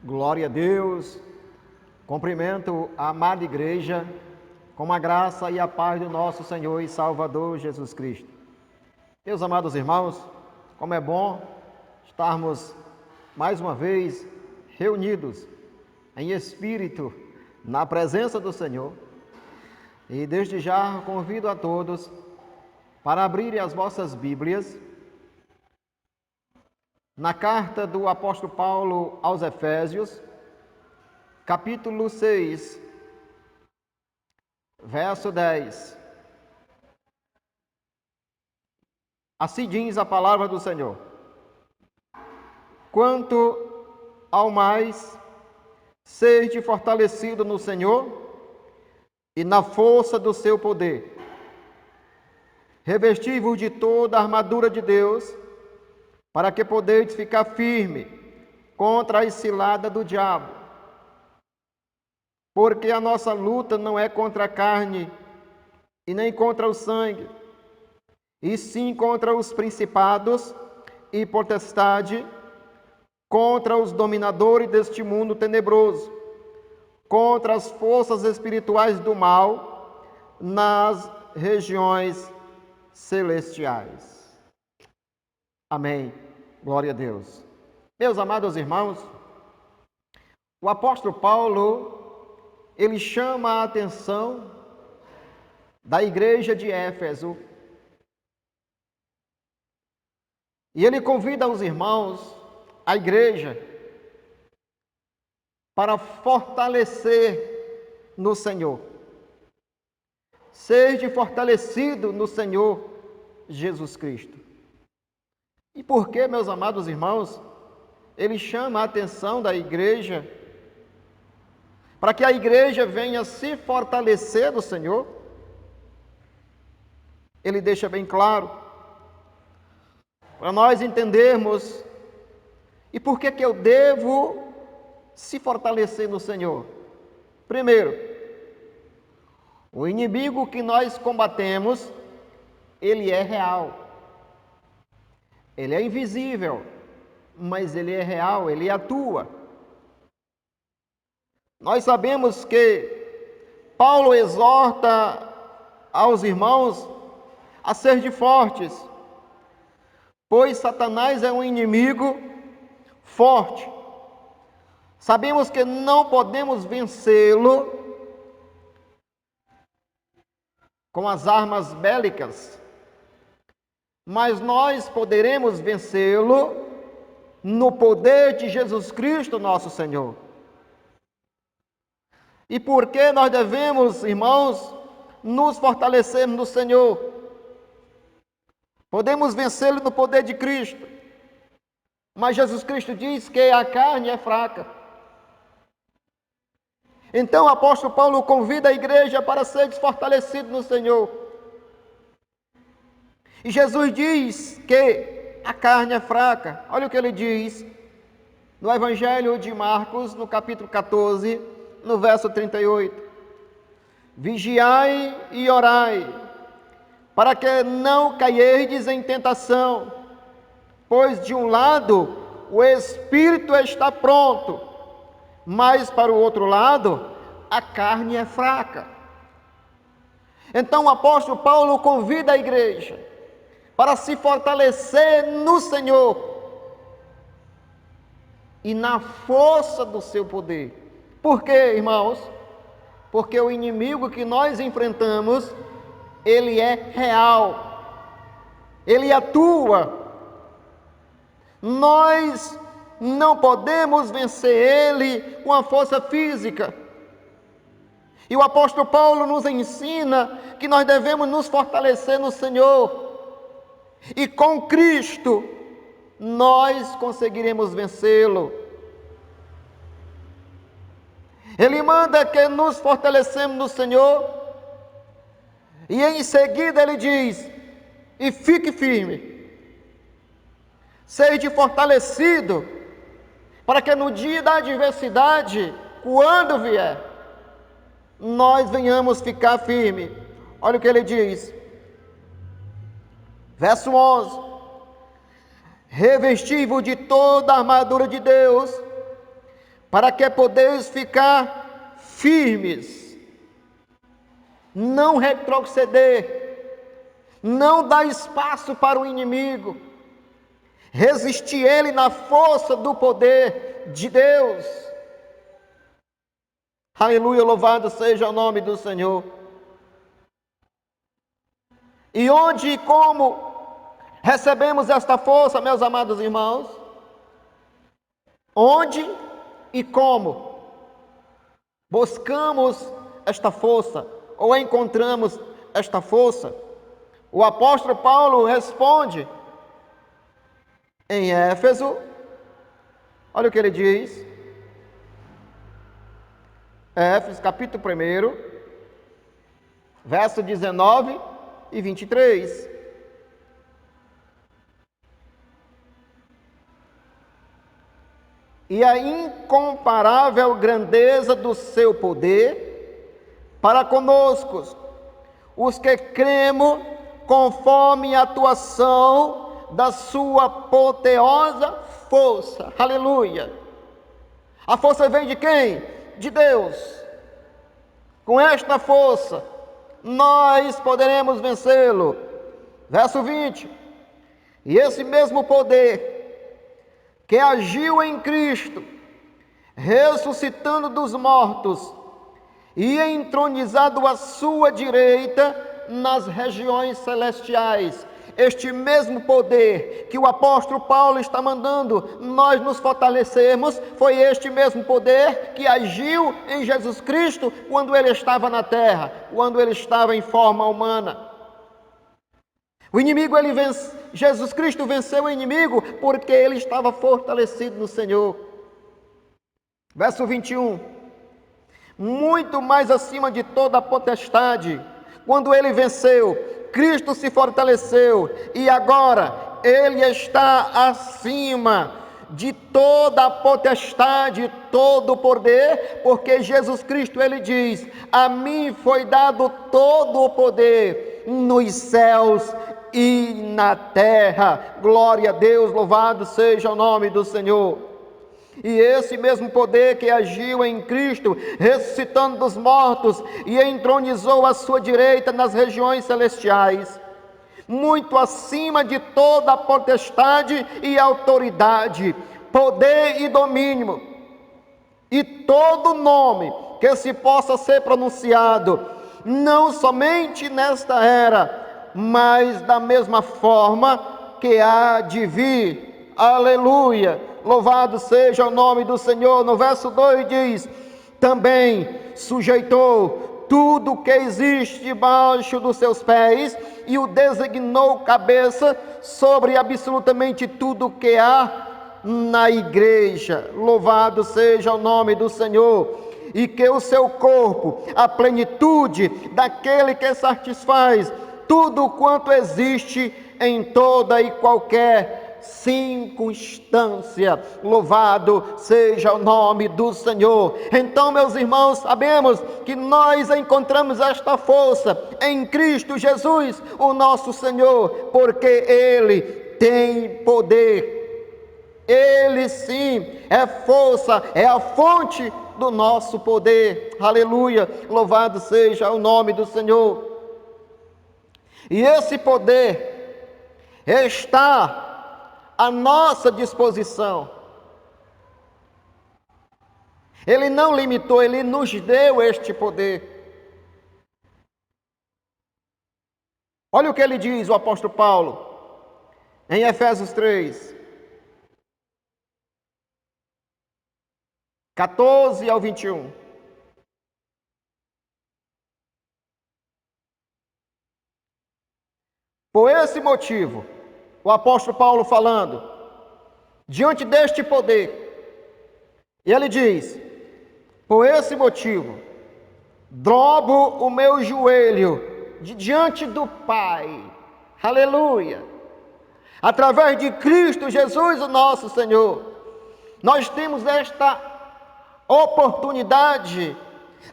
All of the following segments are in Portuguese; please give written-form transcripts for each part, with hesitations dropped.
Glória a Deus. Cumprimento a amada igreja com a graça e a paz do nosso Senhor e Salvador Jesus Cristo. Meus amados irmãos, como é bom estarmos mais uma vez reunidos em espírito na presença do Senhor. E desde já convido a todos para abrirem as vossas Bíblias na carta do apóstolo Paulo aos Efésios, capítulo 6, verso 10. Assim diz a palavra do Senhor: quanto ao mais, sede fortalecido no Senhor e na força do seu poder. Revesti-vos de toda a armadura de Deus, para que podeis ficar firme contra a cilada do diabo. Porque a nossa luta não é contra a carne e nem contra o sangue, e sim contra os principados e potestade, contra os dominadores deste mundo tenebroso, contra as forças espirituais do mal nas regiões celestiais. Amém. Glória a Deus. Meus amados irmãos, o apóstolo Paulo, ele chama a atenção da igreja de Éfeso e ele convida os irmãos, a igreja, para fortalecer no Senhor. Seja fortalecido no Senhor Jesus Cristo. E por que, meus amados irmãos, ele chama a atenção da igreja para que a igreja venha se fortalecer no Senhor? Ele deixa bem claro para nós entendermos. E por que eu devo se fortalecer no Senhor? Primeiro, o inimigo que nós combatemos, ele é real. Ele é invisível, mas ele é real, ele atua. Nós sabemos que Paulo exorta aos irmãos a ser fortes, pois Satanás é um inimigo forte. Sabemos que não podemos vencê-lo com as armas bélicas, mas nós poderemos vencê-lo no poder de Jesus Cristo, nosso Senhor. E por que nós devemos, irmãos, nos fortalecermos no Senhor? Podemos vencê-lo no poder de Cristo, mas Jesus Cristo diz que a carne é fraca. Então o apóstolo Paulo convida a igreja para ser fortalecido no Senhor. E Jesus diz que a carne é fraca. Olha o que ele diz no Evangelho de Marcos, no capítulo 14, no verso 38. Vigiai e orai, para que não cairdes em tentação, pois de um lado o espírito está pronto, mas para o outro lado a carne é fraca. Então o apóstolo Paulo convida a igreja para se fortalecer no Senhor e na força do seu poder. Por quê, irmãos? Porque o inimigo que nós enfrentamos, ele é real, ele atua. Nós não podemos vencer ele com a força física. E o apóstolo Paulo nos ensina que nós devemos nos fortalecer no Senhor. E com Cristo, nós conseguiremos vencê-lo. Ele manda que nos fortalecemos no Senhor. E em seguida ele diz: e fique firme. Seja fortalecido, para que no dia da adversidade, quando vier, nós venhamos ficar firme. Olha o que ele diz. Verso 11. Revesti-vos de toda a armadura de Deus, para que podeis ficar firmes, não retroceder, não dar espaço para o inimigo, resistir ele na força do poder de Deus. Aleluia, louvado seja o nome do Senhor. E onde e como recebemos esta força, meus amados irmãos? Onde e como buscamos esta força ou encontramos esta força? O apóstolo Paulo responde em Éfeso, olha o que ele diz, Éfeso capítulo 1, verso 19 e 23. E a incomparável grandeza do seu poder para conosco, os que cremos, conforme a atuação da sua poderosa força. Aleluia! A força vem de quem? De Deus. Com esta força, nós poderemos vencê-lo. Verso 20. E esse mesmo poder que agiu em Cristo, ressuscitando dos mortos e entronizado à sua direita nas regiões celestiais. Este mesmo poder que o apóstolo Paulo está mandando nós nos fortalecermos, foi este mesmo poder que agiu em Jesus Cristo quando ele estava na terra, quando ele estava em forma humana. O inimigo, Jesus Cristo venceu o inimigo porque ele estava fortalecido no Senhor. Verso 21. Muito mais acima de toda a potestade, quando ele venceu, Cristo se fortaleceu e agora ele está acima de toda a potestade, todo o poder, porque Jesus Cristo, ele diz: a mim foi dado todo o poder nos céus e na terra. Glória a Deus, louvado seja o nome do Senhor. E esse mesmo poder que agiu em Cristo, ressuscitando dos mortos e entronizou à sua direita nas regiões celestiais, muito acima de toda a potestade e autoridade, poder e domínio, e todo nome que se possa ser pronunciado, não somente nesta era, mas da mesma forma que há de vir. Aleluia! Louvado seja o nome do Senhor. No verso 2 diz: também sujeitou tudo que existe debaixo dos seus pés e o designou cabeça sobre absolutamente tudo que há na igreja. Louvado seja o nome do Senhor. E que o seu corpo, a plenitude daquele que satisfaz tudo quanto existe em toda e qualquer circunstância. Louvado seja o nome do Senhor. Então, meus irmãos, sabemos que nós encontramos esta força em Cristo Jesus, o nosso Senhor, porque Ele tem poder. Ele sim é força, é a fonte do nosso poder. Aleluia, louvado seja o nome do Senhor. E esse poder está à nossa disposição. Ele não limitou, Ele nos deu este poder. Olha o que ele diz, o apóstolo Paulo, em Efésios 3, 14 ao 21. Por esse motivo, o apóstolo Paulo falando, diante deste poder, ele diz: por esse motivo, dobro o meu joelho diante do Pai, aleluia, através de Cristo Jesus, o nosso Senhor. Nós temos esta oportunidade,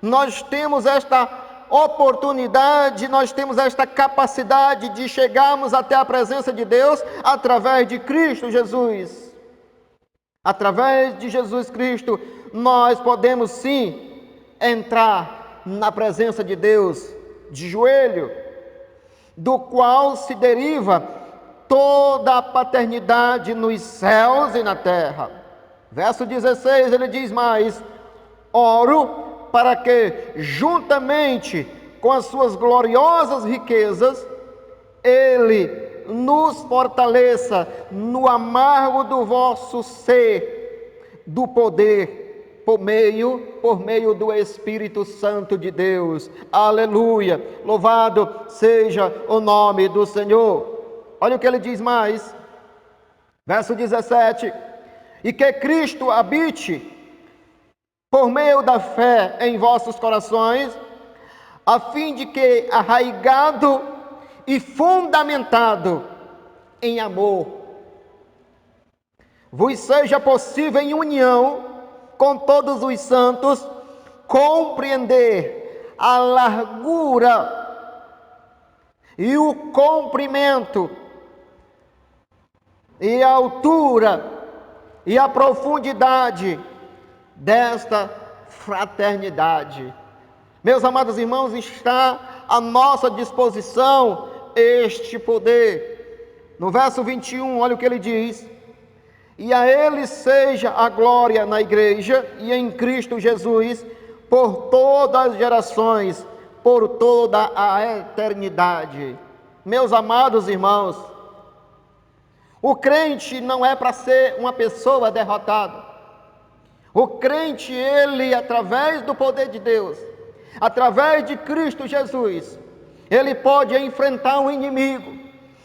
nós temos esta capacidade de chegarmos até a presença de Deus através de Cristo Jesus. Através de Jesus Cristo, nós podemos sim entrar na presença de Deus de joelho, do qual se deriva toda a paternidade nos céus e na terra. Verso 16, ele diz mais: oro para que, juntamente com as suas gloriosas riquezas, ele nos fortaleça no amargo do vosso ser, do poder, por meio do Espírito Santo de Deus. Aleluia! Louvado seja o nome do Senhor. Olha o que ele diz mais. Verso 17. E que Cristo habite por meio da fé em vossos corações, a fim de que, arraigado e fundamentado em amor, vos seja possível em união com todos os santos compreender a largura e o comprimento e a altura e a profundidade desta fraternidade. Meus amados irmãos, está à nossa disposição este poder. No verso 21, olha o que ele diz: e a ele seja a glória na igreja e em Cristo Jesus, por todas as gerações, por toda a eternidade. Meus amados irmãos, o crente não é para ser uma pessoa derrotada. O crente, ele, através do poder de Deus, através de Cristo Jesus, ele pode enfrentar um inimigo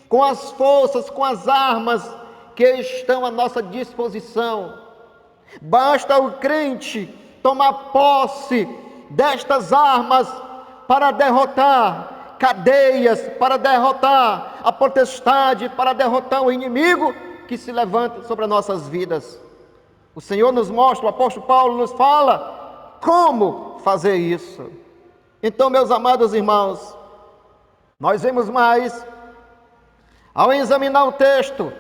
com as forças, com as armas que estão à nossa disposição. Basta o crente tomar posse destas armas para derrotar cadeias, para derrotar a potestade, para derrotar o inimigo que se levanta sobre as nossas vidas. O Senhor nos mostra, o apóstolo Paulo nos fala como fazer isso. Então, meus amados irmãos, nós vemos mais, ao examinar o texto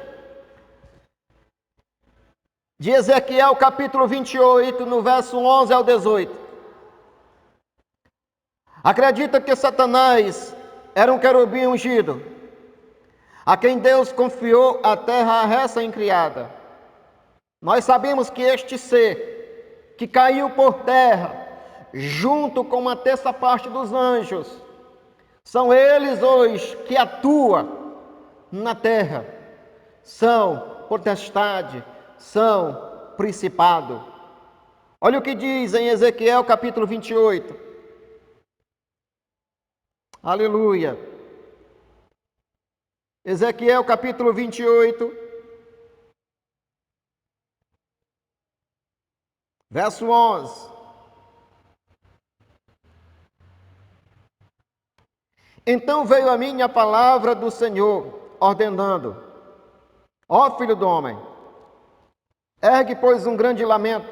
de Ezequiel capítulo 28, no verso 11 ao 18. Acredita que Satanás era um querubim ungido, a quem Deus confiou a terra recém-criada. Nós sabemos que este ser, que caiu por terra, junto com uma terça parte dos anjos, são eles hoje que atuam na terra, são potestade, são principado. Olha o que diz em Ezequiel capítulo 28. Aleluia. Ezequiel capítulo 28, verso 11. Então veio a mim a palavra do Senhor, ordenando: ó filho do homem, ergue, pois, um grande lamento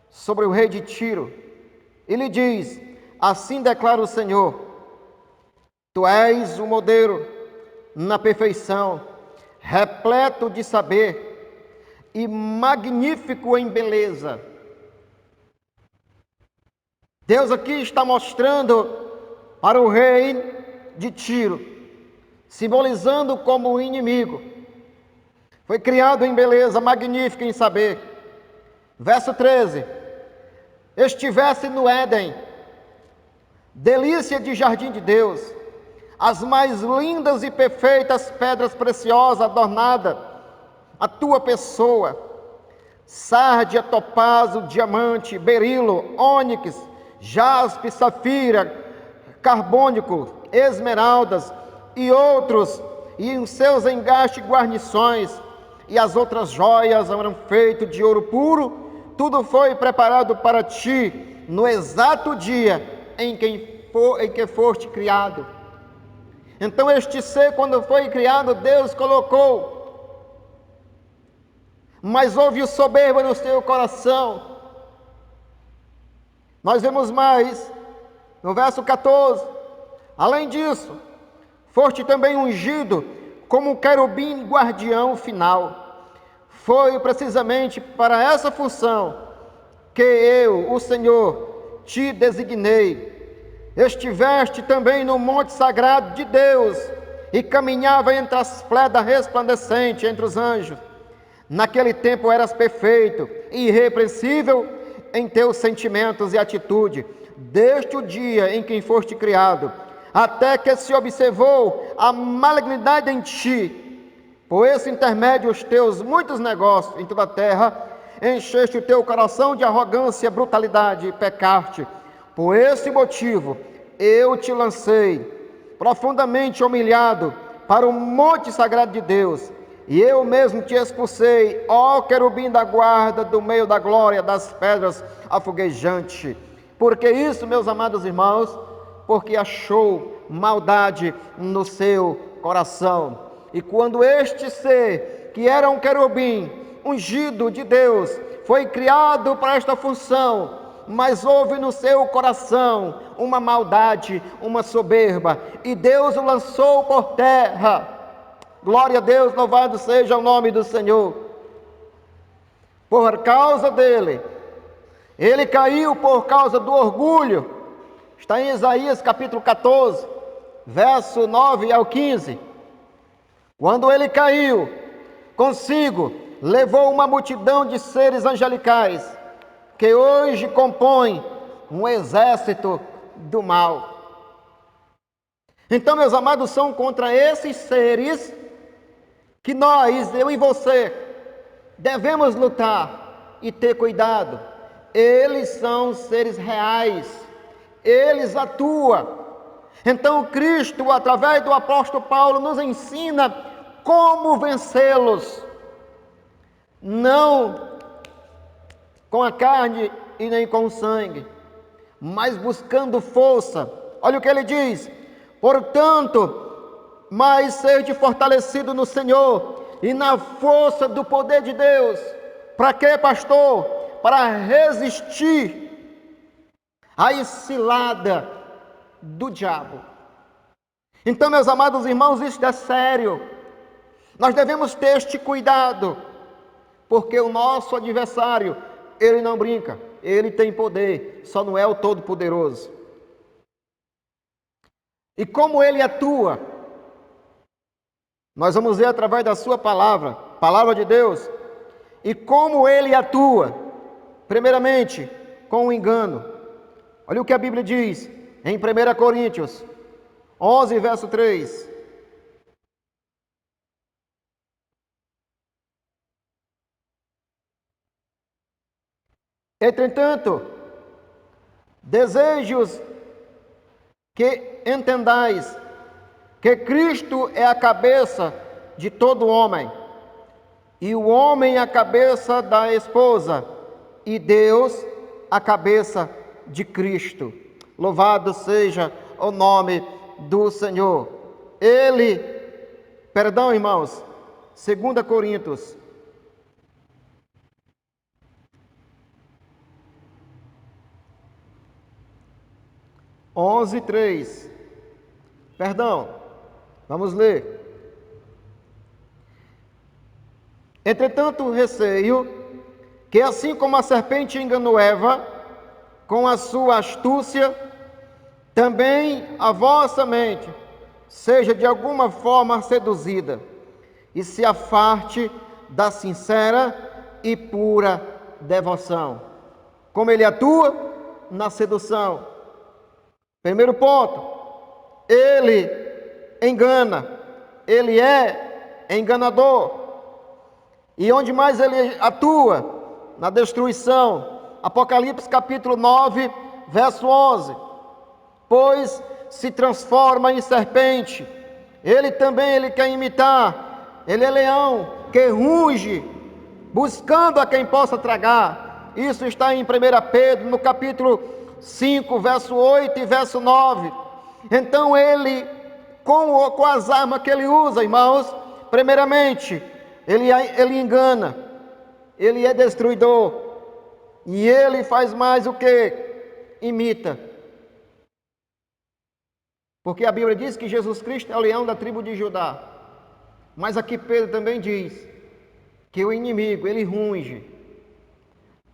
sobre o rei de Tiro, e lhe diz: assim declara o Senhor, tu és o modelo na perfeição, repleto de saber e magnífico em beleza. Deus aqui está mostrando para o rei de Tiro, simbolizando como o inimigo. Foi criado em beleza, magnífico em saber. Verso 13. Estivesse no Éden, delícia de jardim de Deus, as mais lindas e perfeitas pedras preciosas adornada a tua pessoa, sárdia, topázio, diamante, berilo, ônix, jaspe, safira, carbônico, esmeraldas e outros, e em seus engastes guarnições, e as outras joias eram feitas de ouro puro. Tudo foi preparado para ti no exato dia em que foste criado. Então este ser, quando foi criado, Deus colocou, mas houve o soberba no seu coração. Nós vemos mais no verso 14: além disso, foste também ungido como um querubim guardião final, Foi precisamente para essa função que eu, o Senhor, te designei. Estiveste também no monte sagrado de Deus e caminhava entre as pledas resplandecentes, entre os anjos. Naquele tempo eras perfeito e irrepreensível em teus sentimentos e atitude, desde o dia em que foste criado, até que se observou a malignidade em ti. Por esse intermédio, os teus muitos negócios em toda a terra, encheste o teu coração de arrogância, brutalidade e pecaste. Por esse motivo, eu te lancei, profundamente humilhado, para o monte sagrado de Deus, e eu mesmo te expulsei, ó querubim da guarda, do meio da glória das pedras afoguejante. Porque isso, meus amados irmãos, porque achou maldade no seu coração. E quando este ser, que era um querubim, ungido de Deus, foi criado para esta função, mas houve no seu coração uma maldade, uma soberba, e Deus o lançou por terra. Glória a Deus, louvado seja o nome do Senhor. Por causa dele, ele caiu por causa do orgulho. Está em Isaías capítulo 14, verso 9 ao 15. Quando ele caiu, consigo levou uma multidão de seres angelicais, que hoje compõem um exército do mal. Então, meus amados, são contra esses seres que nós, eu e você, devemos lutar e ter cuidado. Eles são seres reais, eles atuam. Então, Cristo, através do apóstolo Paulo, nos ensina como vencê-los, não com a carne e nem com o sangue, mas buscando força. Olha o que ele diz: portanto, mais sede fortalecido no Senhor e na força do poder de Deus. Para quê, pastor? Para resistir à cilada do diabo. Então, meus amados irmãos, isso é sério. Nós devemos ter este cuidado, porque o nosso adversário, ele não brinca, ele tem poder, só não é o Todo-Poderoso. E como ele atua, nós vamos ver através da sua palavra, palavra de Deus, e como ele atua, primeiramente, com o engano. Olha o que a Bíblia diz em 1 Coríntios 11, verso 3. Entretanto, desejos que entendais que Cristo é a cabeça de todo homem, e o homem a cabeça da esposa, e Deus a cabeça de Cristo. Louvado seja o nome do Senhor. Irmãos, 2 Coríntios 11:3. Vamos ler. Entretanto, receio que, assim como a serpente enganou Eva com a sua astúcia, também a vossa mente seja de alguma forma seduzida e se afaste da sincera e pura devoção. Como ele atua na sedução? Primeiro ponto, ele engana, ele é enganador. E onde mais ele atua? Na destruição. Apocalipse capítulo 9, verso 11. Pois se transforma em serpente. Ele quer imitar. Ele é leão que ruge, buscando a quem possa tragar. Isso está em 1 Pedro, no capítulo 5, verso 8 e verso 9. Então ele, com as armas que ele usa, irmãos, primeiramente, ele engana, ele é destruidor, e ele faz mais o que? Imita. Porque a Bíblia diz que Jesus Cristo é o leão da tribo de Judá. Mas aqui Pedro também diz que o inimigo, ele runge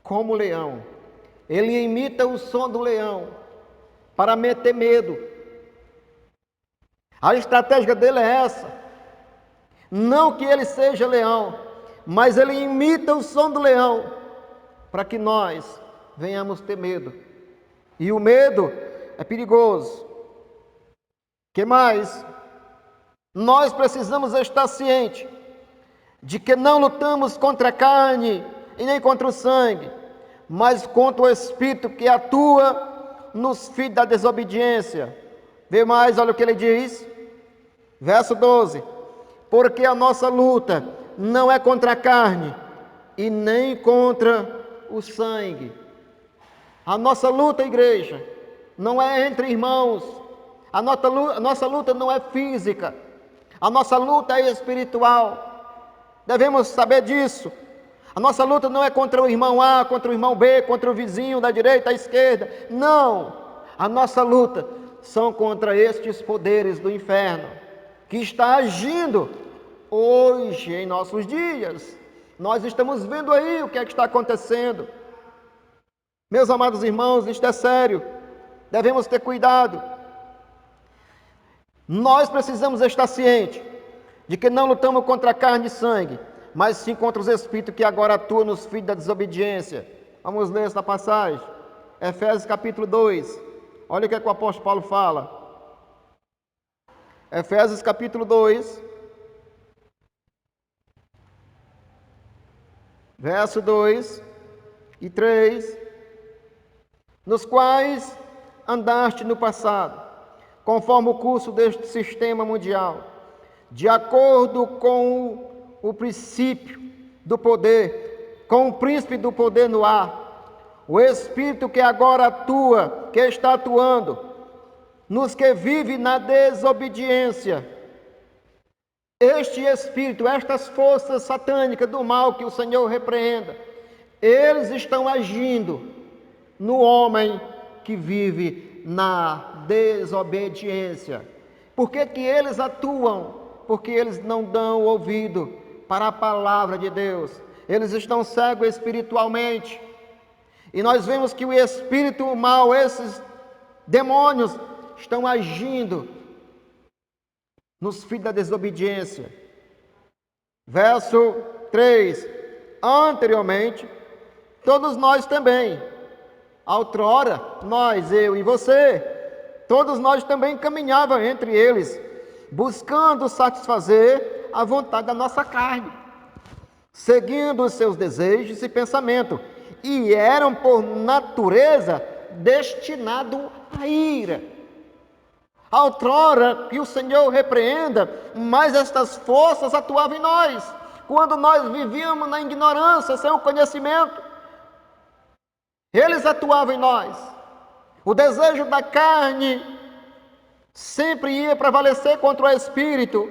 como leão. Ele imita o som do leão para meter medo. A estratégia dele é essa. Não que ele seja leão, mas ele imita o som do leão para que nós venhamos ter medo. E o medo é perigoso. Que mais? Nós precisamos estar cientes de que não lutamos contra a carne e nem contra o sangue, mas contra o Espírito que atua nos filhos da desobediência. Vê mais, olha o que ele diz. Verso 12. Porque a nossa luta não é contra a carne e nem contra o sangue. A nossa luta, igreja, não é entre irmãos. A nossa luta não é física. A nossa luta é espiritual. Devemos saber disso. A nossa luta não é contra o irmão A, contra o irmão B, contra o vizinho da direita, da esquerda. Não! A nossa luta são contra estes poderes do inferno, que está agindo hoje em nossos dias. Nós estamos vendo aí o que é que está acontecendo. Meus amados irmãos, isto é sério. Devemos ter cuidado. Nós precisamos estar cientes de que não lutamos contra carne e sangue, mas sim contra os espíritos que agora atuam nos filhos da desobediência. Vamos ler esta passagem. Efésios capítulo 2. Olha o que é que o apóstolo Paulo fala. Efésios capítulo 2. Verso 2 e 3. Nos quais andaste no passado, conforme o curso deste sistema mundial, de acordo com o princípio do poder, com o príncipe do poder no ar, o Espírito que agora atua, que está atuando, nos que vive na desobediência. Este Espírito, estas forças satânicas do mal que o Senhor repreenda, eles estão agindo no homem que vive na desobediência. Por que que eles atuam? Porque eles não dão ouvido para a palavra de Deus. Eles estão cegos espiritualmente. E nós vemos que o espírito mal, esses demônios, estão agindo nos filhos da desobediência. Verso 3. Anteriormente, todos nós também, outrora, nós, eu e você, todos nós também caminhávamos entre eles, buscando satisfazer a vontade da nossa carne, seguindo os seus desejos e pensamentos, e eram por natureza destinados à ira. Outrora, que o Senhor repreenda, mas estas forças atuavam em nós, quando nós vivíamos na ignorância, sem o conhecimento. Eles atuavam em nós. O desejo da carne sempre ia prevalecer contra o Espírito.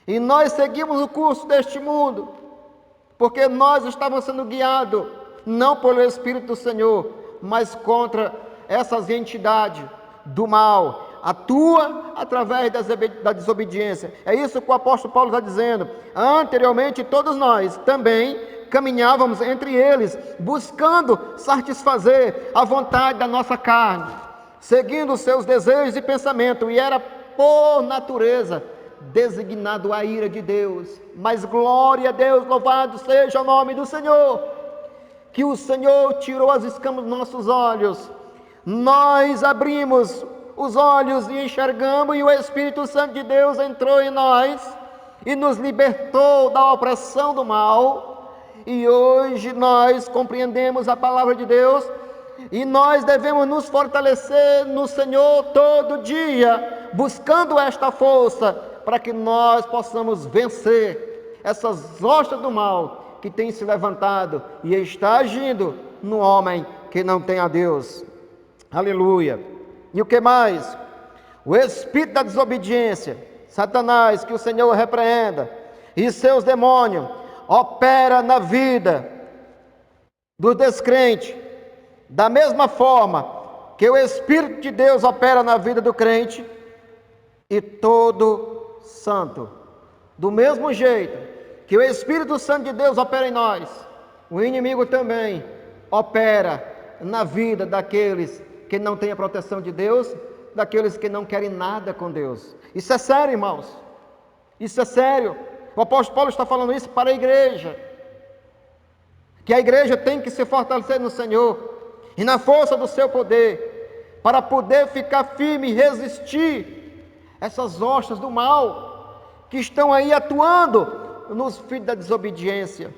E nós seguimos o curso deste mundo, porque nós estávamos sendo guiados, não pelo Espírito do Senhor, mas contra essas entidades do mal. Atua através da desobediência. É isso que o apóstolo Paulo está dizendo. Anteriormente, todos nós também caminhávamos entre eles, buscando satisfazer a vontade da nossa carne, seguindo os seus desejos e pensamentos, e era por natureza designado a ira de Deus. Mas glória a Deus, louvado seja o nome do Senhor, que o Senhor tirou as escamas dos nossos olhos. Nós abrimos os olhos e enxergamos, e o Espírito Santo de Deus entrou em nós e nos libertou da opressão do mal. E hoje nós compreendemos a palavra de Deus, e nós devemos nos fortalecer no Senhor todo dia, buscando esta força, para que nós possamos vencer essas hostas do mal que tem se levantado e está agindo no homem que não tem a Deus. Aleluia. E o que mais? O espírito da desobediência, Satanás, que o Senhor repreenda, e seus demônios, opera na vida do descrente, da mesma forma que o Espírito de Deus opera na vida do crente, e todo santo. Do mesmo jeito que o Espírito Santo de Deus opera em nós, o inimigo também opera na vida daqueles que não têm a proteção de Deus, daqueles que não querem nada com Deus. Isso é sério, irmãos. Isso é sério. O apóstolo Paulo está falando isso para a igreja. Que a igreja tem que se fortalecer no Senhor e na força do seu poder, para poder ficar firme e resistir essas hostas do mal que estão aí atuando nos filhos da desobediência.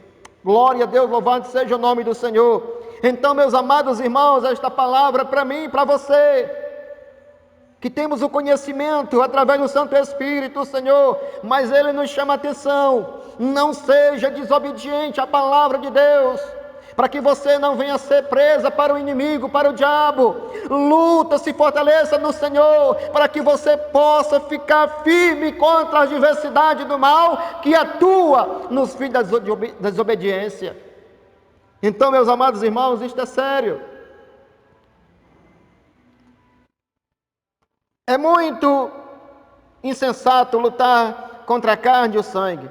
Glória a Deus, louvado seja o nome do Senhor. Então, meus amados irmãos, esta palavra para mim e para você, que temos o conhecimento através do Santo Espírito, Senhor, mas Ele nos chama a atenção, não seja desobediente à palavra de Deus, para que você não venha ser presa para o inimigo, para o diabo. Luta, se fortaleça no Senhor, para que você possa ficar firme contra a adversidade do mal que atua nos filhos da desobediência. Então, meus amados irmãos, isto é sério. É muito insensato lutar contra a carne e o sangue.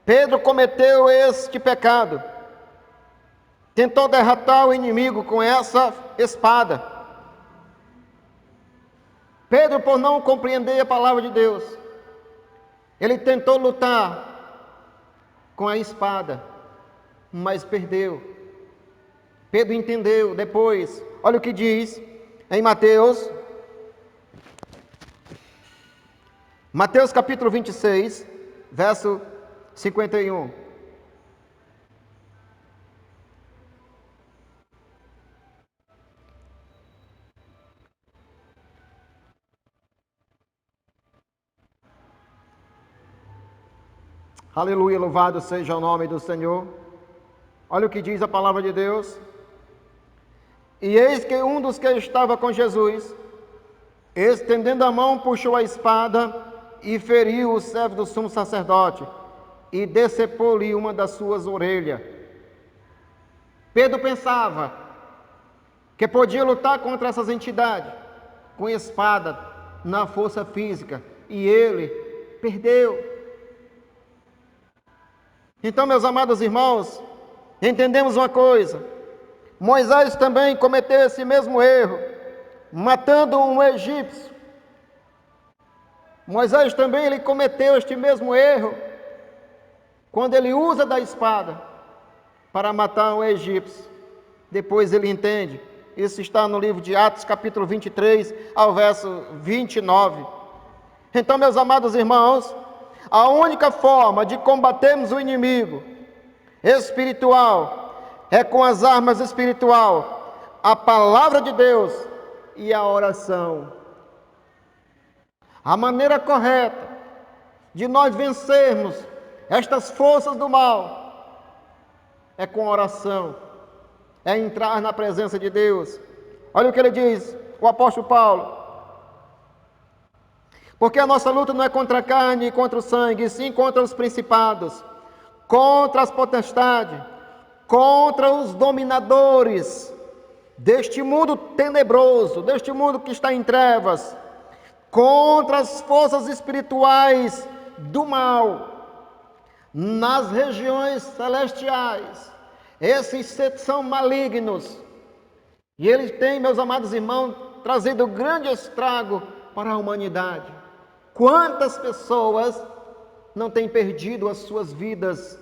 Pedro cometeu este pecado. Tentou derrotar o inimigo com essa espada. Pedro, por não compreender a palavra de Deus, ele tentou lutar com a espada, mas perdeu. Pedro entendeu depois. Olha o que diz em Mateus capítulo 26, verso 51. Aleluia, louvado seja o nome do Senhor. Olha o que diz a palavra de Deus. E eis que um dos que estava com Jesus, estendendo a mão, puxou a espada e feriu o servo do sumo sacerdote e decepou-lhe uma das suas orelhas. Pedro pensava que podia lutar contra essas entidades com espada na força física, e ele perdeu. Então, meus amados irmãos, entendemos uma coisa: Moisés também cometeu esse mesmo erro, matando um egípcio. Moisés também ele cometeu este mesmo erro, quando ele usa da espada para matar um egípcio. Depois ele entende. Isso está no livro de Atos, capítulo 23, ao verso 29. Então, meus amados irmãos, a única forma de combatermos o inimigo espiritual é com as armas espirituais, a palavra de Deus e a oração. A maneira correta de nós vencermos estas forças do mal é com oração, é entrar na presença de Deus. Olha o que ele diz, o apóstolo Paulo: porque a nossa luta não é contra a carne e contra o sangue, e sim contra os principados, contra as potestades, contra os dominadores deste mundo tenebroso, deste mundo que está em trevas, contra as forças espirituais do mal, nas regiões celestiais. Esses são malignos, e eles têm, meus amados irmãos, trazido grande estrago para a humanidade. Quantas pessoas não têm perdido as suas vidas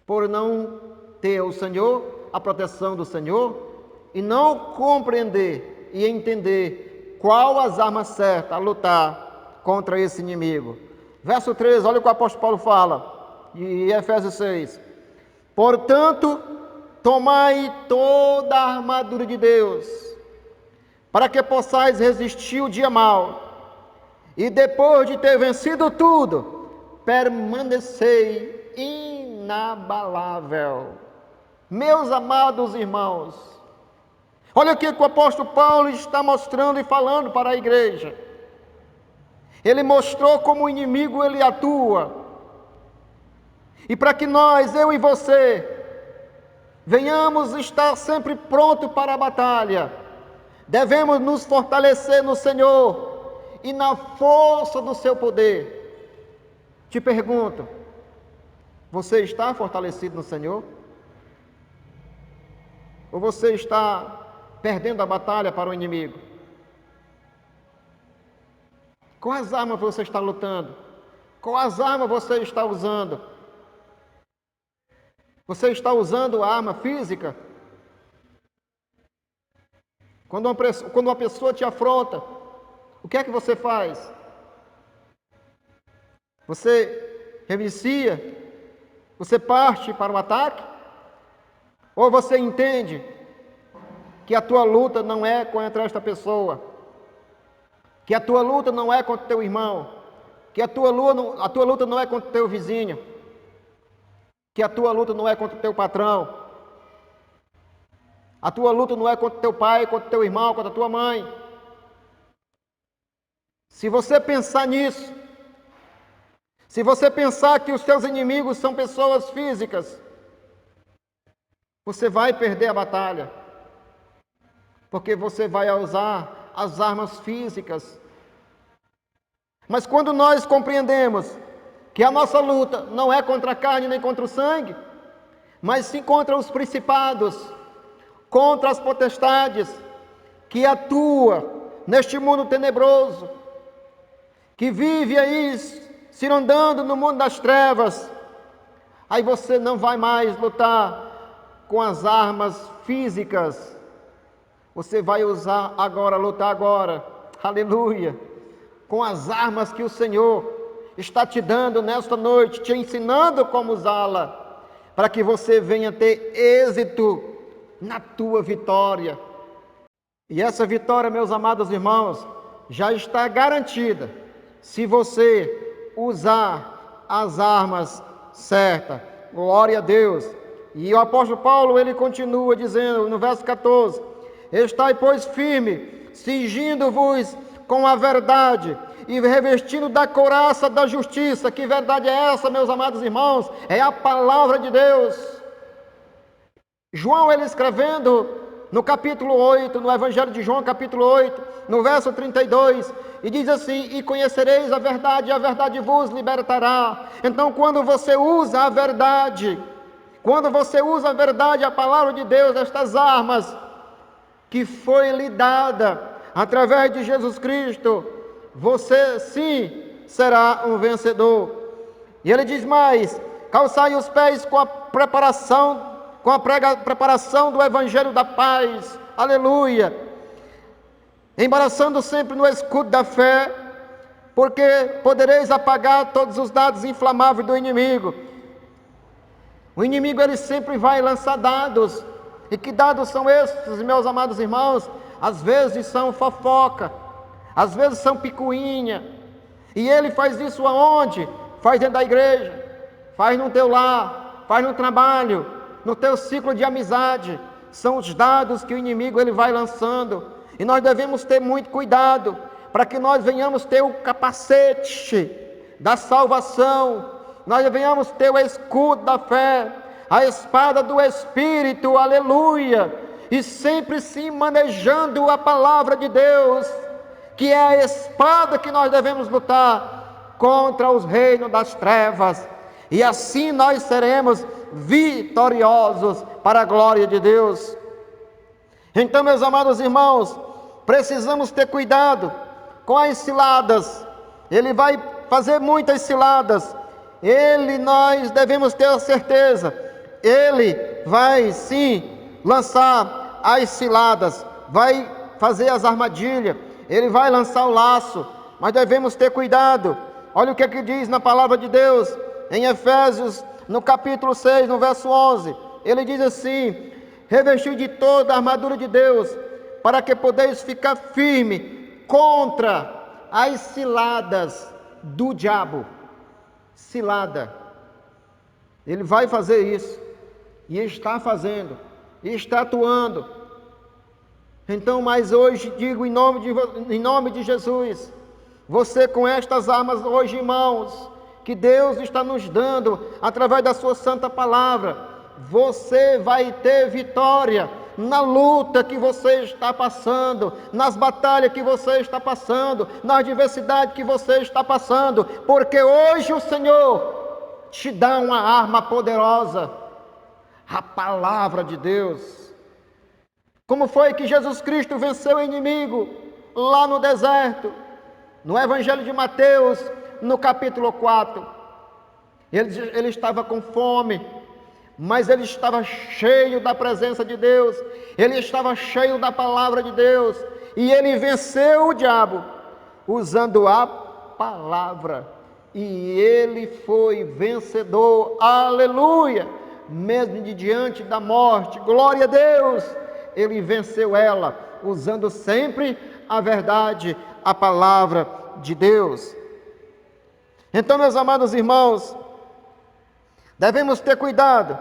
por não ter o Senhor, a proteção do Senhor, e não compreender e entender qual as armas certas a lutar contra esse inimigo. Verso 13, olha o que o apóstolo Paulo fala, em Efésios 6. Portanto, tomai toda a armadura de Deus, para que possais resistir o dia mau, e depois de ter vencido tudo, permanecei inabalável. Meus amados irmãos, olha o que o apóstolo Paulo está mostrando e falando para a igreja. Ele mostrou como o inimigo ele atua. E para que nós, eu e você, venhamos estar sempre pronto para a batalha, devemos nos fortalecer no Senhor e na força do seu poder. Te pergunto, Você está fortalecido no Senhor? Ou você está perdendo a batalha para o inimigo? Quais armas você está lutando? Quais armas você está usando? Você está usando a arma física? Quando uma pessoa te afronta, o que é que você faz? Você revicia? Você parte para o ataque? Ou você entende que a tua luta não é contra esta pessoa? Que a tua luta não é contra o teu irmão? Que a tua luta não é contra o teu vizinho? Que a tua luta não é contra o teu patrão? A tua luta não é contra o teu pai, contra o teu irmão, contra a tua mãe? Se você pensar nisso, se você pensar que os teus inimigos são pessoas físicas, você vai perder a batalha, porque você vai usar as armas físicas. Mas quando nós compreendemos que a nossa luta não é contra a carne nem contra o sangue, mas sim contra os principados, contra as potestades que atuam neste mundo tenebroso, que vive aí cirandando no mundo das trevas, aí você não vai mais lutar com as armas físicas, você vai usar agora, lutar agora, aleluia, com as armas que o Senhor está te dando nesta noite, te ensinando como usá-la, para que você venha ter êxito na tua vitória. E essa vitória, meus amados irmãos, já está garantida se você usar as armas certas. Glória a Deus. E o apóstolo Paulo, ele continua dizendo no verso 14: estai, pois, firme, cingindo-vos com a verdade e revestindo da couraça da justiça. Que verdade é essa, meus amados irmãos? É a palavra de Deus. João, ele escrevendo no capítulo 8, no Evangelho de João, capítulo 8, no verso 32, e diz assim: e conhecereis a verdade, e a verdade vos libertará. Então, quando você usa a verdade, a palavra de Deus, estas armas que foi lhe dada através de Jesus Cristo, você sim será um vencedor. E ele diz mais: calçai os pés com a preparação do Evangelho da paz, aleluia, embaraçando sempre no escudo da fé, porque podereis apagar todos os dados inflamáveis do inimigo. O inimigo, ele sempre vai lançar dados. E que dados são esses, meus amados irmãos? Às vezes são fofoca, às vezes são picuinha. E ele faz isso aonde? Faz dentro da igreja, faz no teu lar, faz no trabalho, no teu ciclo de amizade. São os dados que o inimigo, ele vai lançando. E nós devemos ter muito cuidado, para que nós venhamos ter o capacete da salvação, nós venhamos ter o escudo da fé, a espada do Espírito, aleluia, e sempre se manejando a palavra de Deus, que é a espada que nós devemos lutar contra os reinos das trevas, e assim nós seremos vitoriosos para a glória de Deus. Então, meus amados irmãos, precisamos ter cuidado com as ciladas. Ele vai fazer muitas ciladas. Nós devemos ter a certeza, ele vai sim lançar as ciladas, vai fazer as armadilhas, ele vai lançar o laço, mas devemos ter cuidado. Olha o que é que diz na palavra de Deus, em Efésios, no capítulo 6, no verso 11, ele diz assim: revestiu de toda a armadura de Deus, para que podeis ficar firme contra as ciladas do diabo. Cilada, ele vai fazer isso, e está fazendo, e está atuando. Então, mas hoje digo em nome de Jesus, você com estas armas hoje, irmãos, que Deus está nos dando através da sua santa palavra, você vai ter vitória na luta que você está passando, nas batalhas que você está passando, na adversidade que você está passando, porque hoje o Senhor te dá uma arma poderosa, a palavra de Deus. Como foi que Jesus Cristo venceu o inimigo lá no deserto? No Evangelho de Mateus, no capítulo 4. Ele estava com fome, mas ele estava cheio da presença de Deus, ele estava cheio da palavra de Deus, e ele venceu o diabo usando a palavra, e ele foi vencedor, aleluia, mesmo de diante da morte, glória a Deus, ele venceu ela, usando sempre a verdade, a palavra de Deus. Então, meus amados irmãos, devemos ter cuidado.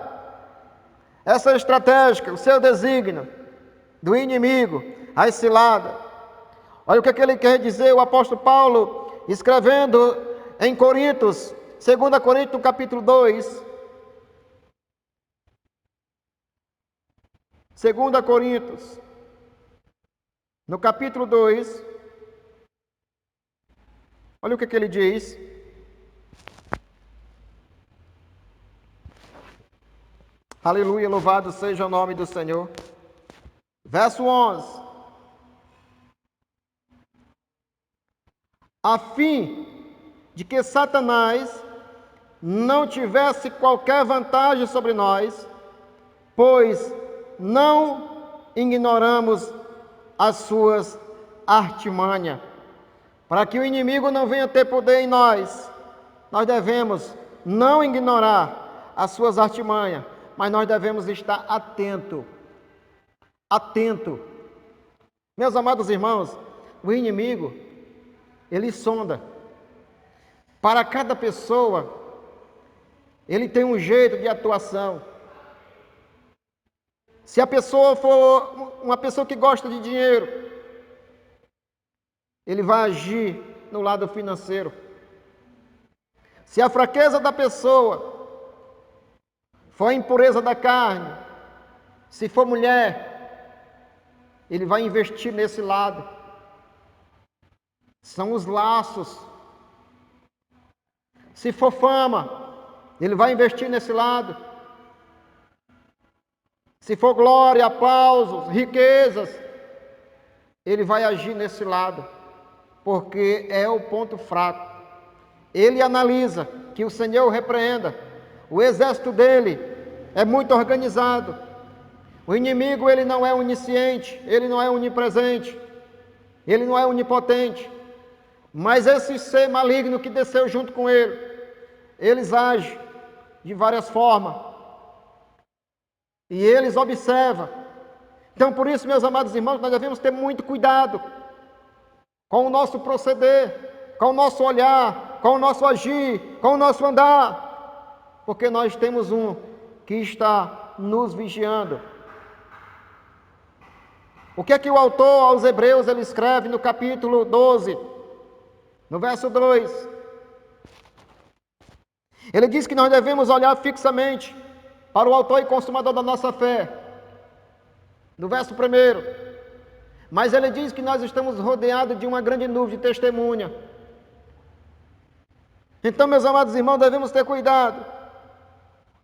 Essa estratégia, o seu desígnio do inimigo, a cilada. Olha o que ele quer dizer, o apóstolo Paulo, escrevendo em Coríntios, 2 Coríntios, capítulo 2. 2 Coríntios, no capítulo 2. Olha o que ele diz. Aleluia, louvado seja o nome do Senhor. Verso 11. A fim de que Satanás não tivesse qualquer vantagem sobre nós, pois não ignoramos as suas artimanhas. Para que o inimigo não venha ter poder em nós, nós devemos não ignorar as suas artimanhas, mas nós devemos estar atento. Meus amados irmãos, o inimigo, ele sonda. Para cada pessoa, ele tem um jeito de atuação. Se a pessoa for uma pessoa que gosta de dinheiro, ele vai agir no lado financeiro. Se a fraqueza da pessoa for a impureza da carne, se for mulher, ele vai investir nesse lado. São os laços. Se for fama, ele vai investir nesse lado. Se for glória, aplausos, riquezas, ele vai agir nesse lado, porque é o ponto fraco. Ele analisa, que o Senhor repreenda. O exército dele é muito organizado. O inimigo, ele não é onisciente, ele não é onipresente, ele não é onipotente. Mas esse ser maligno que desceu junto com ele, eles agem de várias formas. E eles observam. Então, por isso, meus amados irmãos, nós devemos ter muito cuidado com o nosso proceder, com o nosso olhar, com o nosso agir, com o nosso andar, porque nós temos um que está nos vigiando. O que é que o autor aos Hebreus ele escreve no capítulo 12, no verso 2? Ele diz que nós devemos olhar fixamente para o autor e consumador da nossa fé, no verso 1. Mas ele diz que nós estamos rodeados de uma grande nuvem de testemunha. Então, meus amados irmãos, devemos ter cuidado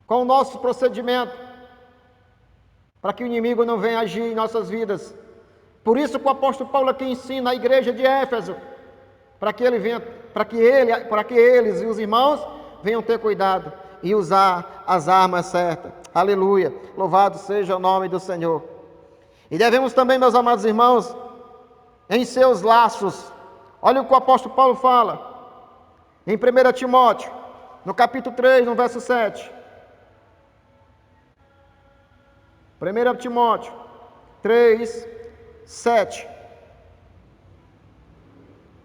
com o nosso procedimento, para que o inimigo não venha agir em nossas vidas. Por isso que o apóstolo Paulo aqui ensina a igreja de Éfeso, para que eles e os irmãos venham ter cuidado e usar as armas certas. Aleluia, louvado seja o nome do Senhor. E devemos também, meus amados irmãos, em seus laços. Olha o que o apóstolo Paulo fala em 1 Timóteo, no capítulo 3, no verso 7. 1 Timóteo 3, 7.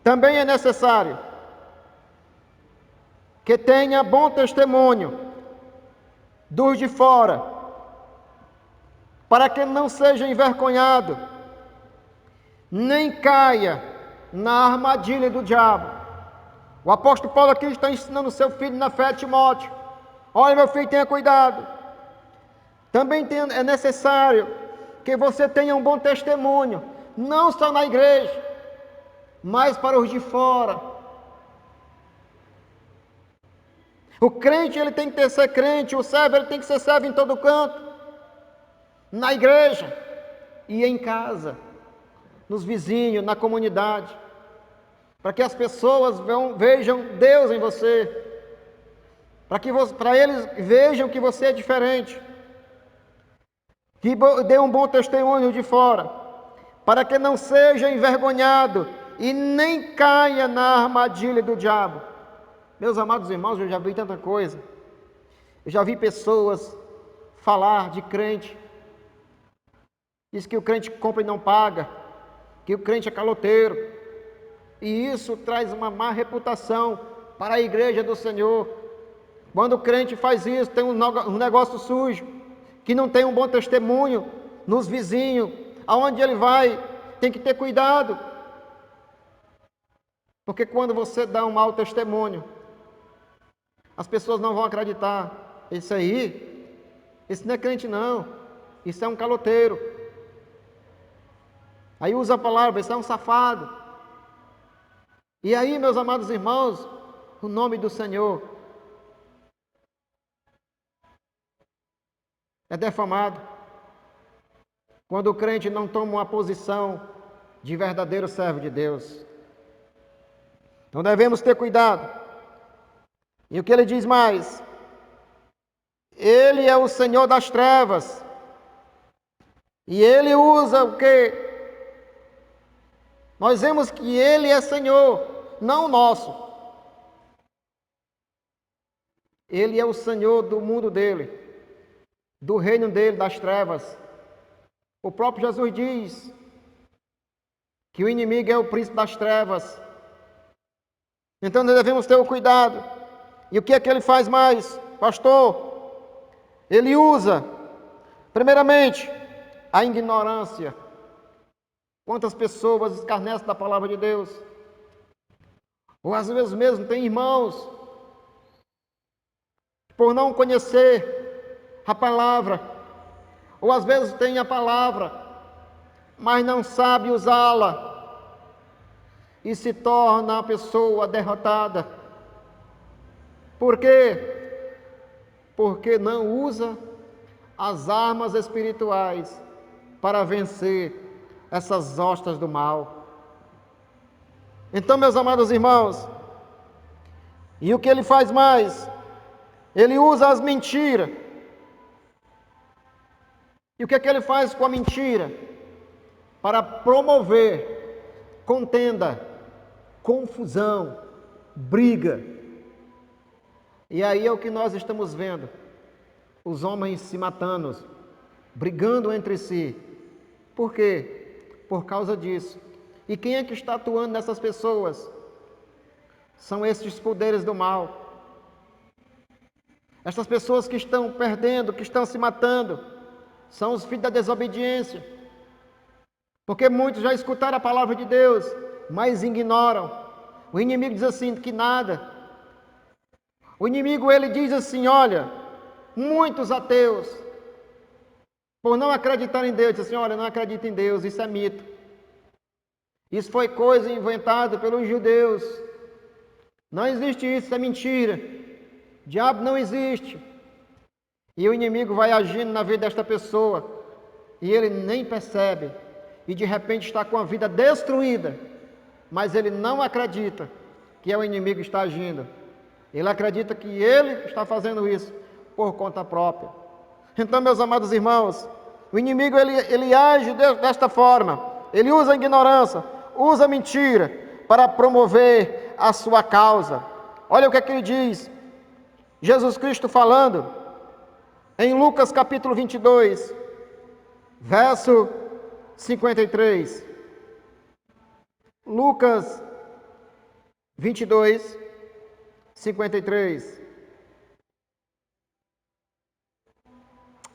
Também é necessário que tenha bom testemunho dos de fora, para que não seja envergonhado, nem caia na armadilha do diabo. O apóstolo Paulo aqui está ensinando seu filho na fé, Timóteo. Olha, meu filho, tenha cuidado. Também é necessário que você tenha um bom testemunho, não só na igreja, mas para os de fora. O crente ele tem que ser crente, o servo ele tem que ser servo em todo canto, na igreja e em casa, nos vizinhos, na comunidade, para que as pessoas vejam Deus em você, para eles vejam que você é diferente, que dê um bom testemunho de fora, para que não seja envergonhado e nem caia na armadilha do diabo. Meus amados irmãos, eu já vi tanta coisa. Eu já vi pessoas falar de crente. Diz que o crente compra e não paga, que o crente é caloteiro. E isso traz uma má reputação para a igreja do Senhor. Quando o crente faz isso, tem um negócio sujo, que não tem um bom testemunho nos vizinhos, aonde ele vai, tem que ter cuidado. Porque quando você dá um mau testemunho, as pessoas não vão acreditar. Esse não é crente não, isso é um caloteiro. Aí usa a palavra, esse é um safado. E aí, meus amados irmãos, o nome do Senhor é defamado. Quando o crente não toma uma posição de verdadeiro servo de Deus. Então devemos ter cuidado. E o que ele diz mais? Ele é o Senhor das trevas. E ele usa o quê? Nós vemos que ele é Senhor, não nosso. Ele é o Senhor do mundo dele, do reino dele, das trevas. O próprio Jesus diz que o inimigo é o príncipe das trevas. Então nós devemos ter o cuidado. E o que é que ele faz mais, pastor? Ele usa, primeiramente, a ignorância. Quantas pessoas escarnecem da palavra de Deus? Ou às vezes mesmo tem irmãos, por não conhecer a palavra, ou às vezes tem a palavra, mas não sabe usá-la, e se torna a pessoa derrotada. Por quê? Porque não usa as armas espirituais para vencer essas hostas do mal. Então, meus amados irmãos, e o que ele faz mais? Ele usa as mentiras. E o que é que ele faz com a mentira? Para promover contenda, confusão, briga. E aí é o que nós estamos vendo. Os homens se matando, brigando entre si. Por quê? Por causa disso. E quem é que está atuando nessas pessoas? São esses poderes do mal. Essas pessoas que estão perdendo, que estão se matando, são os filhos da desobediência. Porque muitos já escutaram a palavra de Deus, mas ignoram. O inimigo diz assim, que nada. O inimigo, ele diz assim, olha, muitos ateus, por não acreditar em Deus, diz assim, olha, não acredito em Deus, isso é mito. Isso foi coisa inventada pelos judeus. Não existe isso, isso é mentira. O diabo não existe. E o inimigo vai agindo na vida desta pessoa, e ele nem percebe, e de repente está com a vida destruída, mas ele não acredita que é o inimigo que está agindo. Ele acredita que ele está fazendo isso por conta própria. Então, meus amados irmãos, o inimigo ele age desta forma. Ele usa a ignorância, usa a mentira para promover a sua causa. Olha o que é que ele diz. Jesus Cristo falando em Lucas capítulo 22, verso 53. Lucas 22, 53.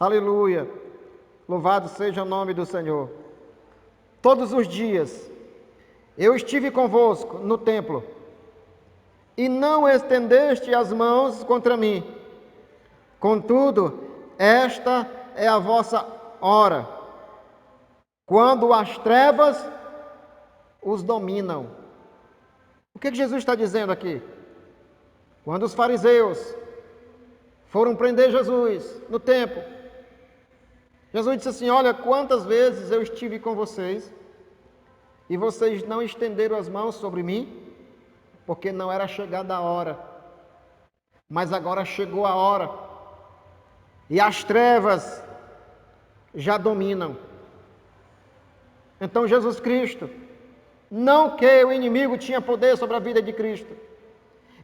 Aleluia. Louvado seja o nome do Senhor. Todos os dias eu estive convosco no templo, e não estendeste as mãos contra mim. Contudo, esta é a vossa hora, quando as trevas os dominam. O que Jesus está dizendo aqui? Quando os fariseus foram prender Jesus no templo. Jesus disse assim: olha, quantas vezes eu estive com vocês e vocês não estenderam as mãos sobre mim, porque não era chegada a hora. Mas agora chegou a hora e as trevas já dominam. Então Jesus Cristo, não que o inimigo tinha poder sobre a vida de Cristo.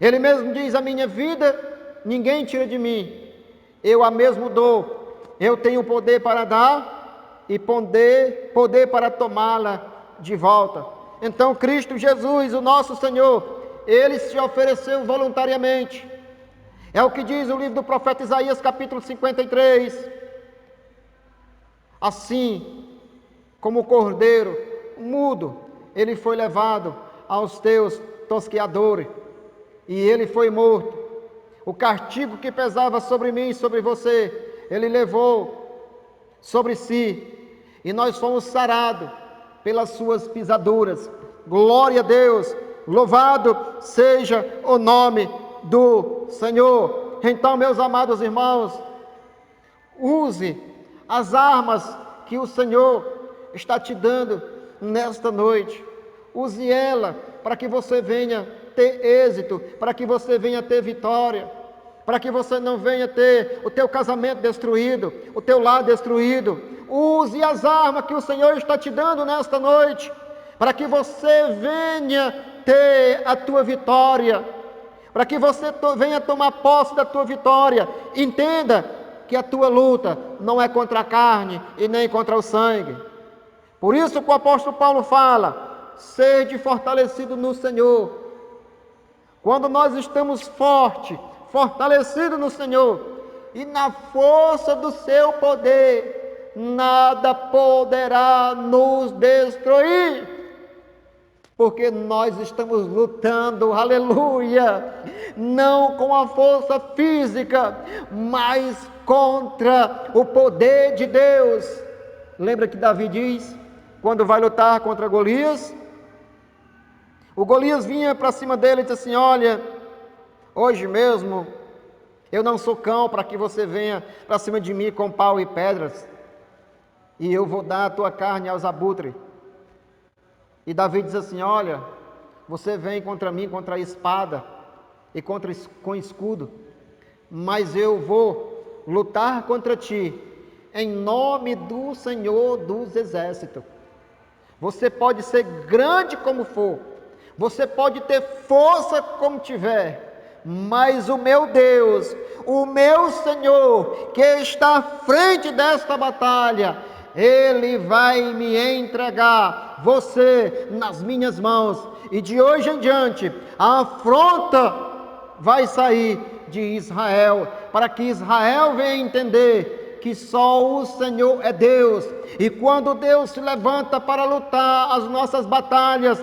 Ele mesmo diz: a minha vida ninguém tira de mim, eu a mesmo dou. Eu tenho poder para dar e poder para tomá-la de volta. Então Cristo Jesus, o nosso Senhor, Ele se ofereceu voluntariamente. É o que diz o livro do profeta Isaías, capítulo 53. Assim como o cordeiro mudo, Ele foi levado aos teus tosqueadores, e Ele foi morto. O castigo que pesava sobre mim e sobre você, Ele levou sobre si, e nós fomos sarados pelas suas pisaduras. Glória a Deus, louvado seja o nome do Senhor. Então, meus amados irmãos, use as armas que o Senhor está te dando nesta noite. Use ela para que você venha ter êxito, para que você venha ter vitória, para que você não venha ter o teu casamento destruído, o teu lar destruído. Use as armas que o Senhor está te dando nesta noite, para que você venha ter a tua vitória, para que você venha tomar posse da tua vitória. Entenda que a tua luta não é contra a carne e nem contra o sangue. Por isso que o apóstolo Paulo fala: sede fortalecido no Senhor. Quando nós estamos fortalecidos no Senhor e na força do seu poder, nada poderá nos destruir, porque nós estamos lutando, aleluia, não com a força física, mas contra o poder de Deus. Lembra que Davi diz, quando vai lutar contra Golias, o Golias vinha para cima dele e disse assim: olha, hoje mesmo eu não sou cão para que você venha para cima de mim com pau e pedras, e eu vou dar a tua carne aos abutres. E Davi diz assim: olha, você vem contra mim contra a espada e com escudo, mas eu vou lutar contra ti em nome do Senhor dos Exércitos. Você pode ser grande como for, você pode ter força como tiver, mas o meu Deus, o meu Senhor, que está à frente desta batalha, Ele vai me entregar você nas minhas mãos, e de hoje em diante a afronta vai sair de Israel, para que Israel venha entender que só o Senhor é Deus, e quando Deus se levanta para lutar as nossas batalhas,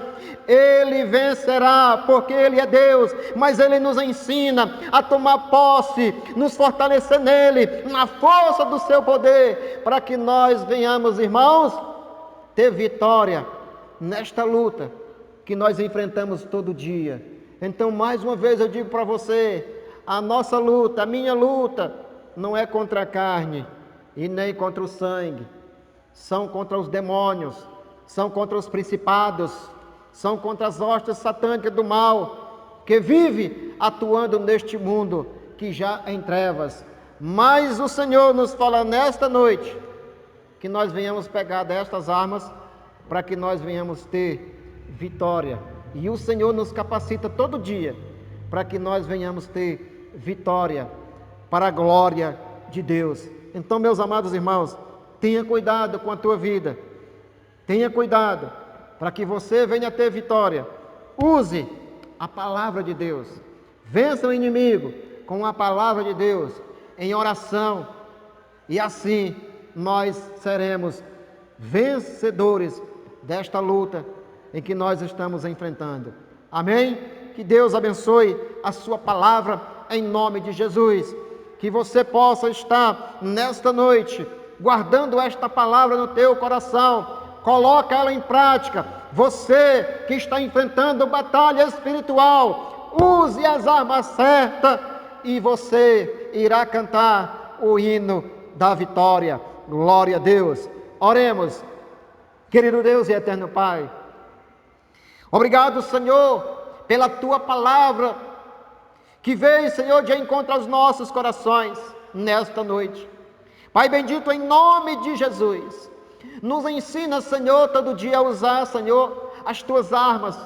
Ele vencerá, porque Ele é Deus. Mas Ele nos ensina a tomar posse, nos fortalecer nele, na força do seu poder, para que nós venhamos, irmãos, ter vitória nesta luta que nós enfrentamos todo dia. Então, mais uma vez eu digo para você, a nossa luta, a minha luta, não é contra a carne e nem contra o sangue, são contra os demônios, são contra os principados, são contra as hostes satânicas do mal, que vive atuando neste mundo que já é em trevas. Mas o Senhor nos fala nesta noite, que nós venhamos pegar destas armas, para que nós venhamos ter vitória. E o Senhor nos capacita todo dia, para que nós venhamos ter vitória, para a glória de Deus. Então, meus amados irmãos, tenha cuidado com a tua vida, tenha cuidado, para que você venha ter vitória. Use a palavra de Deus, vença o inimigo com a palavra de Deus, em oração, e assim nós seremos vencedores desta luta em que nós estamos enfrentando. Amém? Que Deus abençoe a sua palavra em nome de Jesus. Que você possa estar nesta noite guardando esta palavra no teu coração. Coloca ela em prática. Você que está enfrentando batalha espiritual, use as armas certas e você irá cantar o hino da vitória. Glória a Deus. Oremos. Querido Deus e eterno Pai, obrigado, Senhor, pela Tua palavra, que veio, Senhor, de encontro aos nossos corações, nesta noite. Pai bendito, em nome de Jesus, nos ensina, Senhor, todo dia a usar, Senhor, as Tuas armas.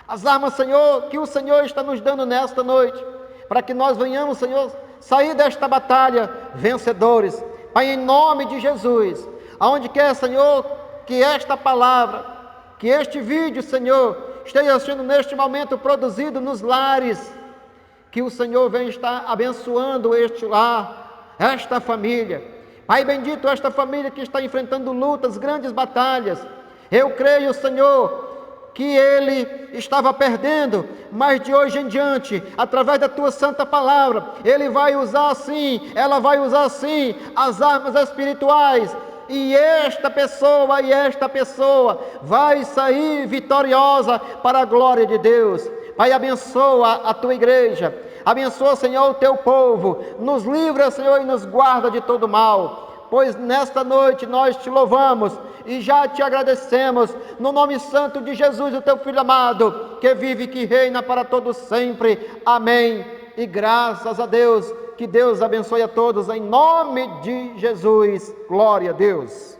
As armas, Senhor, que o Senhor está nos dando nesta noite, para que nós venhamos, Senhor, sair desta batalha vencedores. Pai, em nome de Jesus, aonde quer, Senhor, que esta palavra, que este vídeo, Senhor, esteja sendo neste momento produzido nos lares, que o Senhor venha estar abençoando este lar, esta família. Pai bendito, esta família que está enfrentando lutas, grandes batalhas. Eu creio, Senhor, que ele estava perdendo, mas de hoje em diante, através da Tua santa palavra, ele vai usar assim, ela vai usar assim, as armas espirituais, e esta pessoa vai sair vitoriosa para a glória de Deus. Pai, abençoa a Tua igreja, abençoa, Senhor, o Teu povo, nos livra, Senhor, e nos guarda de todo mal, pois nesta noite nós Te louvamos e já Te agradecemos, no nome santo de Jesus, o Teu Filho amado, que vive e que reina para todos sempre. Amém. E graças a Deus, que Deus abençoe a todos, em nome de Jesus. Glória a Deus.